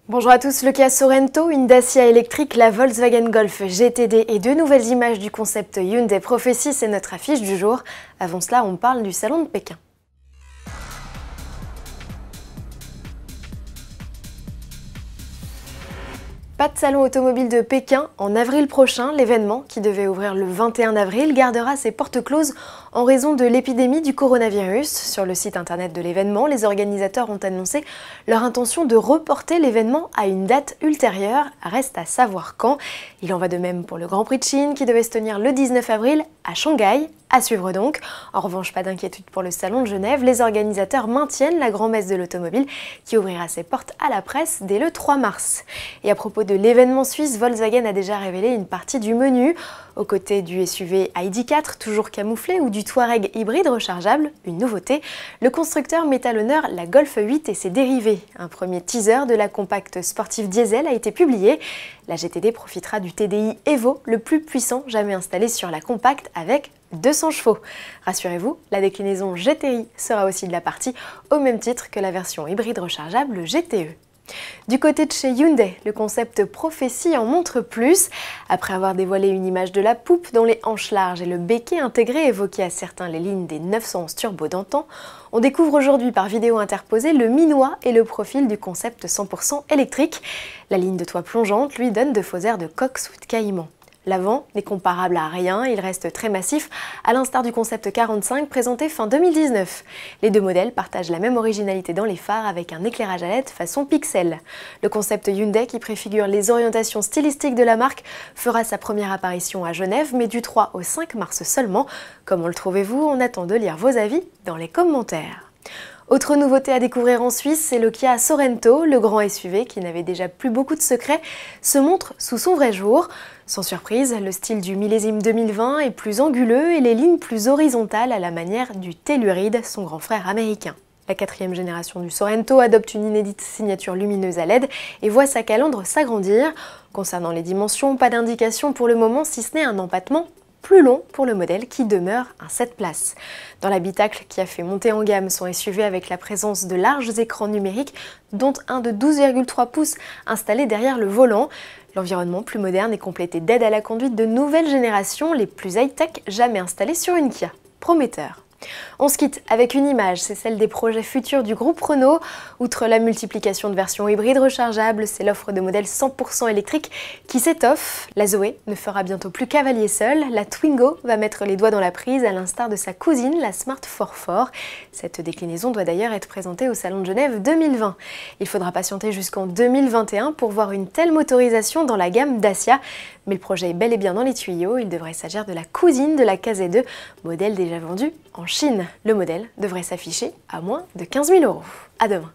Bonjour à tous, le Kia Sorento, une Dacia électrique, la Volkswagen Golf GTD et deux nouvelles images du concept Hyundai Prophecy, c'est notre affiche du jour. Avant cela, on parle du salon de Pékin. Pas de salon automobile de Pékin en avril prochain. L'événement, qui devait ouvrir le 21 avril, gardera ses portes closes en raison de l'épidémie du coronavirus. Sur le site internet de l'événement, les organisateurs ont annoncé leur intention de reporter l'événement à une date ultérieure. Reste à savoir quand. Il en va de même pour le Grand Prix de Chine qui devait se tenir le 19 avril à Shanghai. À suivre donc. En revanche, pas d'inquiétude pour le salon de Genève. Les organisateurs maintiennent la grand-messe de l'automobile qui ouvrira ses portes à la presse dès le 3 mars. Et à propos de l'événement suisse, Volkswagen a déjà révélé une partie du menu. Aux côtés du SUV ID.4, toujours camouflé, ou du Touareg hybride rechargeable, une nouveauté, le constructeur met à l'honneur la Golf 8 et ses dérivés. Un premier teaser de la compacte sportive diesel a été publié. La GTD profitera du TDI Evo, le plus puissant jamais installé sur la compacte, avec 200 chevaux. Rassurez-vous, la déclinaison GTI sera aussi de la partie, au même titre que la version hybride rechargeable GTE. Du côté de chez Hyundai, le concept Prophecy en montre plus. Après avoir dévoilé une image de la poupe dont les hanches larges et le béquet intégré évoquaient à certains les lignes des 911 turbo d'antan, on découvre aujourd'hui par vidéo interposée le minois et le profil du concept 100% électrique. La ligne de toit plongeante lui donne de faux airs de Cox ou de Caïman. L'avant n'est comparable à rien, il reste très massif, à l'instar du concept 45 présenté fin 2019. Les deux modèles partagent la même originalité dans les phares avec un éclairage à LED façon pixel. Le concept Hyundai, qui préfigure les orientations stylistiques de la marque, fera sa première apparition à Genève, mais du 3 au 5 mars seulement. Comment le trouvez-vous? On attend de lire vos avis dans les commentaires. Autre nouveauté à découvrir en Suisse, c'est le Kia Sorento, le grand SUV qui n'avait déjà plus beaucoup de secrets, se montre sous son vrai jour. Sans surprise, le style du millésime 2020 est plus anguleux et les lignes plus horizontales à la manière du Telluride, son grand frère américain. La quatrième génération du Sorento adopte une inédite signature lumineuse à LED et voit sa calandre s'agrandir. Concernant les dimensions, pas d'indication pour le moment si ce n'est un empattement plus long pour le modèle qui demeure un 7 places. Dans l'habitacle qui a fait monter en gamme son SUV avec la présence de larges écrans numériques, dont un de 12,3 pouces installé derrière le volant. L'environnement plus moderne est complété d'aides à la conduite de nouvelle génération, les plus high-tech jamais installées sur une Kia. Prometteur. On se quitte avec une image, c'est celle des projets futurs du groupe Renault. Outre la multiplication de versions hybrides rechargeables, c'est l'offre de modèles 100% électriques qui s'étoffe. La Zoé ne fera bientôt plus cavalier seul, la Twingo va mettre les doigts dans la prise à l'instar de sa cousine, la Smart 44. Cette déclinaison doit d'ailleurs être présentée au Salon de Genève 2020. Il faudra patienter jusqu'en 2021 pour voir une telle motorisation dans la gamme Dacia. Mais le projet est bel et bien dans les tuyaux, il devrait s'agir de la cousine de la KZ2, modèle déjà vendu en Chine. Le modèle devrait s'afficher à moins de 15 000 €. À demain.